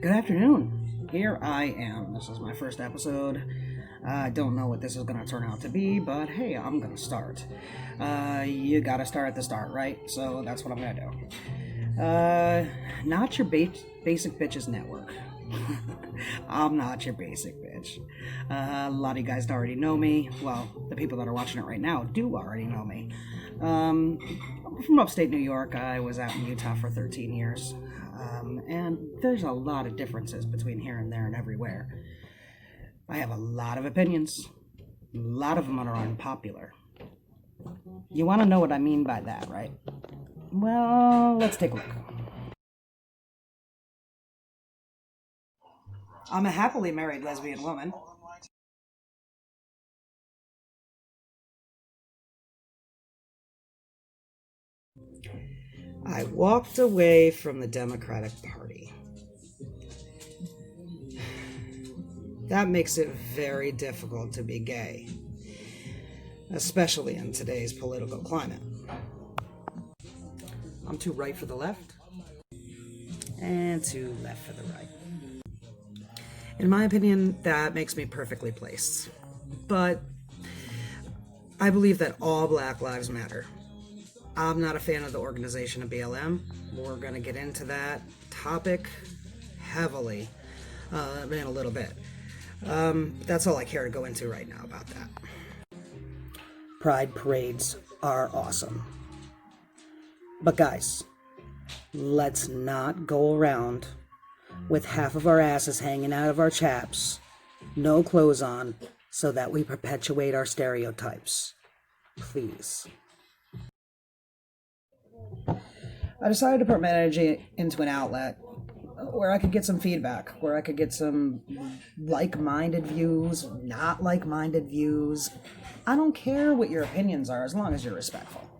Good afternoon. Here I am. This is my first episode. I don't know what this is going to turn out to be, but hey, I'm going to start. You got to start at the start, right? So that's what I'm going to do. Not your basic bitches network. I'm not your basic bitch. A lot of you guys already know me. Well, the people that are watching it right now do already know me. I'm from upstate New York. I was out in Utah for 13 years. And there's a lot of differences between here and there and everywhere. I have a lot of opinions. A lot of them are unpopular. You want to know what I mean by that, right? Well, let's take a look. I'm a happily married lesbian woman. I walked away from the Democratic Party. That makes it very difficult to be gay, especially in today's political climate. I'm too right for the left, and too left for the right. In my opinion, that makes me perfectly placed. But I believe that all Black Lives Matter. I'm not a fan of the organization of BLM. We're going to get into that topic heavily in a little bit. That's all I care to go into right now about that. Pride parades are awesome. But guys, let's not go around with half of our asses hanging out of our chaps, no clothes on, so that we perpetuate our stereotypes. Please. I decided to put my energy into an outlet where I could get some feedback, where I could get some like-minded views, not like-minded views. I don't care what your opinions are as long as you're respectful.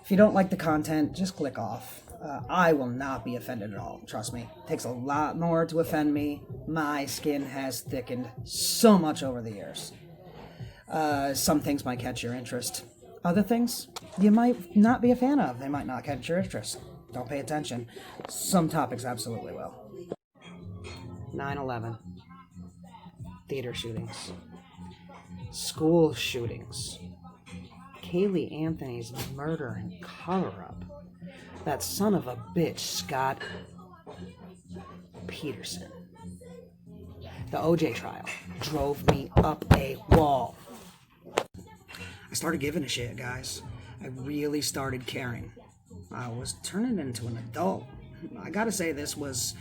If you don't like the content, just click off. I will not be offended at all, trust me. It takes a lot more to offend me. My skin has thickened so much over the years. Some things might catch your interest. Other things you might not be a fan of. They might not catch your interest. Don't pay attention. Some topics absolutely will. 9/11. Theater shootings. School shootings. Kaylee Anthony's murder and cover-up. That son of a bitch, Scott Peterson. The OJ trial drove me up a wall. I started giving a shit, guys. I really started caring. I was turning into an adult. I gotta say, this was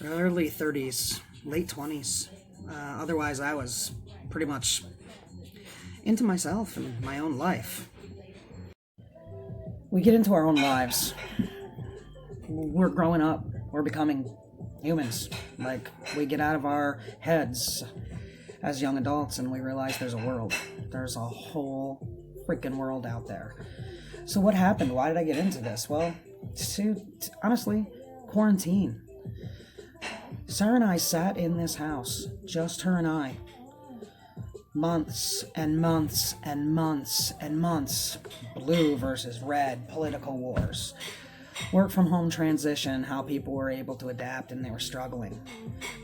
early 30s, late 20s. Otherwise, I was pretty much into myself and my own life. We get into our own lives. We're growing up. We're becoming humans. Like, we get out of our heads as young adults and we realize there's a world. There's a whole freaking world out there. So what happened? Why did I get into this? Well, honestly, quarantine. Sarah and I sat in this house, just her and I. Months and months and months and months. Blue versus red, political wars. Work from home transition, how people were able to adapt and they were struggling.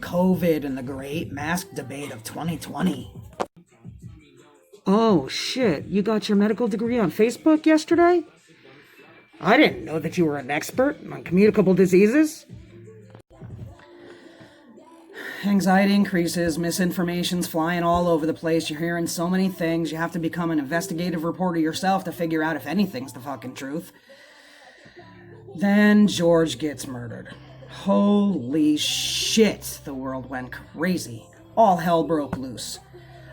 COVID and the great mask debate of 2020. Oh shit, you got your medical degree on Facebook yesterday? I didn't know that you were an expert on communicable diseases. Anxiety increases, misinformation's flying all over the place, you're hearing so many things, you have to become an investigative reporter yourself to figure out if anything's the fucking truth. Then George gets murdered. Holy shit, the world went crazy. All hell broke loose.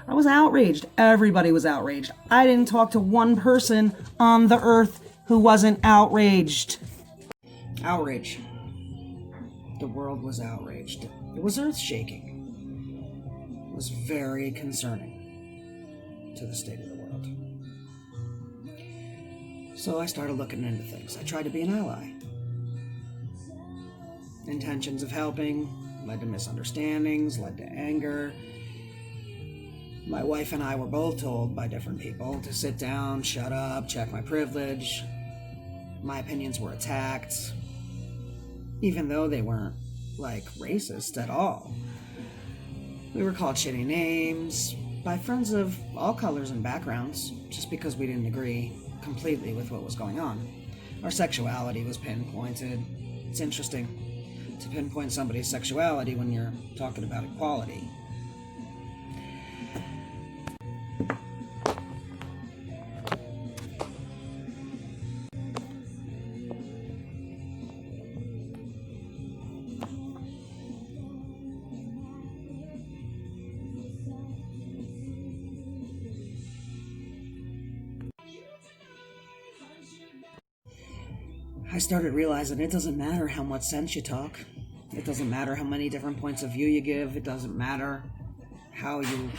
I was outraged. Everybody was outraged. I didn't talk to one person on the earth who wasn't outraged. Outrage. The world was outraged. It was earth-shaking. It was very concerning to the state of the world. So I started looking into things. I tried to be an ally. Intentions of helping led to misunderstandings, led to anger. My wife and I were both told by different people to sit down, shut up, check my privilege. My opinions were attacked, even though they weren't. like racist at all. We were called shitty names by friends of all colors and backgrounds just because we didn't agree completely with what was going on. Our sexuality was pinpointed. It's interesting to pinpoint somebody's sexuality when you're talking about equality. I started realizing it doesn't matter how much sense you talk. It doesn't matter how many different points of view you give. It doesn't matter how you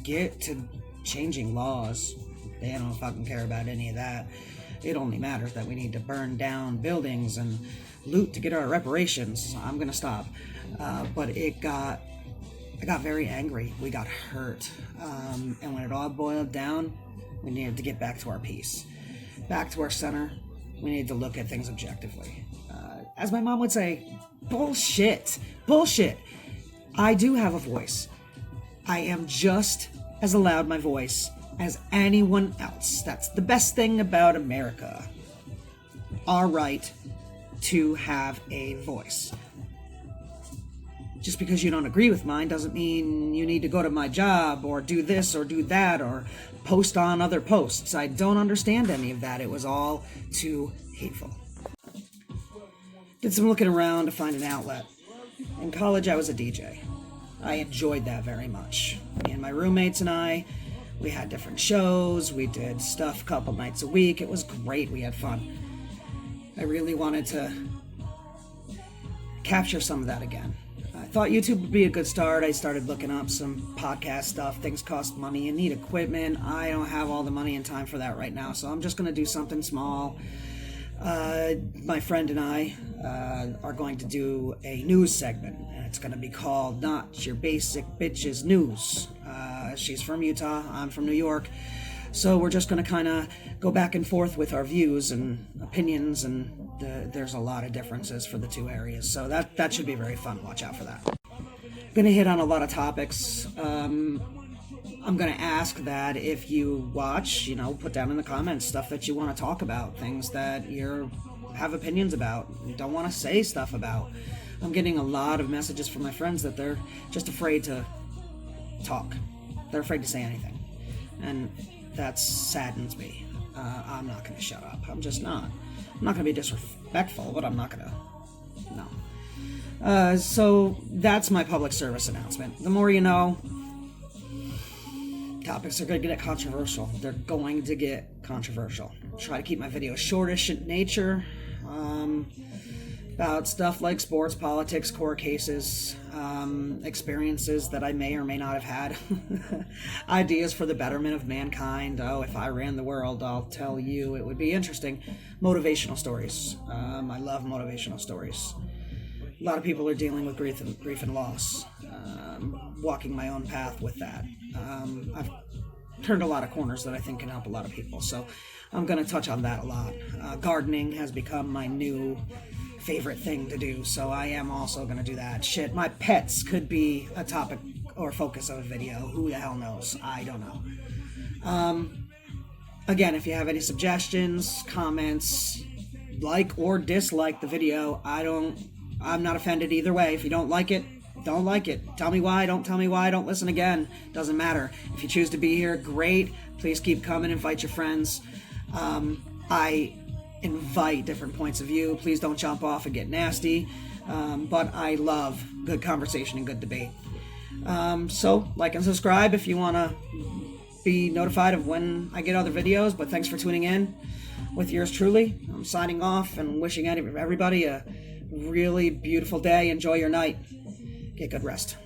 get to changing laws. They don't fucking care about any of that. It only matters that we need to burn down buildings and loot to get our reparations. I'm gonna stop. But I got very angry. We got hurt. And when it all boiled down, we needed to get back to our peace. Back to our center. We need to look at things objectively. As my mom would say, bullshit. Bullshit. I do have a voice. I am just as allowed my voice as anyone else. That's the best thing about America. Our right to have a voice. Just because you don't agree with mine doesn't mean you need to go to my job or do this or do that or post on other posts. I don't understand any of that. It was all too hateful. Did some looking around to find an outlet. In college, I was a DJ. I enjoyed that very much. Me and my roommates and I, we had different shows. We did stuff a couple nights a week. It was great. We had fun. I really wanted to capture some of that again. I thought YouTube would be a good start. I started looking up some podcast stuff. Things cost money. You need equipment. I don't have all the money and time for that right now, so I'm just going to do something small. My friend and I are going to do a news segment, and it's going to be called Not Your Basic Bitches News. She's from Utah. I'm from New York. So we're just going to kind of go back and forth with our views and opinions, and there's a lot of differences for the two areas. So that should be very fun. Watch out for that. Going to hit on a lot of topics. I'm going to ask that if you watch, put down in the comments stuff that you want to talk about, things that you have opinions about, you don't want to say stuff about. I'm getting a lot of messages from my friends that they're just afraid to talk. They're afraid to say anything. And that saddens me. I'm not going to shut up. I'm just not. I'm not going to be disrespectful, but I'm not going to. No. So that's my public service announcement. The more you know, topics are going to get controversial. They're going to get controversial. Try to keep my videos shortish in nature. About stuff like sports, politics, court cases, experiences that I may or may not have had, ideas for the betterment of mankind. Oh, if I ran the world, I'll tell you it would be interesting. Motivational stories. I love motivational stories. A lot of people are dealing with grief and loss. Walking my own path with that. I've turned a lot of corners that I think can help a lot of people, so I'm going to touch on that a lot. Gardening has become my new favorite thing to do, so I am also going to do that. Shit, my pets could be a topic or focus of a video. Who the hell knows? I don't know. Again, if you have any suggestions, comments, like or dislike the video, I'm not offended either way. If you don't like it, don't like it. Tell me why. Don't tell me why. Don't listen again. Doesn't matter. If you choose to be here, great. Please keep coming. Invite your friends. I invite different points of view. Please don't jump off and get nasty. But I love good conversation and good debate. So like and subscribe if you want to be notified of when I get other videos. But thanks for tuning in with yours truly. I'm signing off and wishing everybody a really beautiful day. Enjoy your night. Get good rest.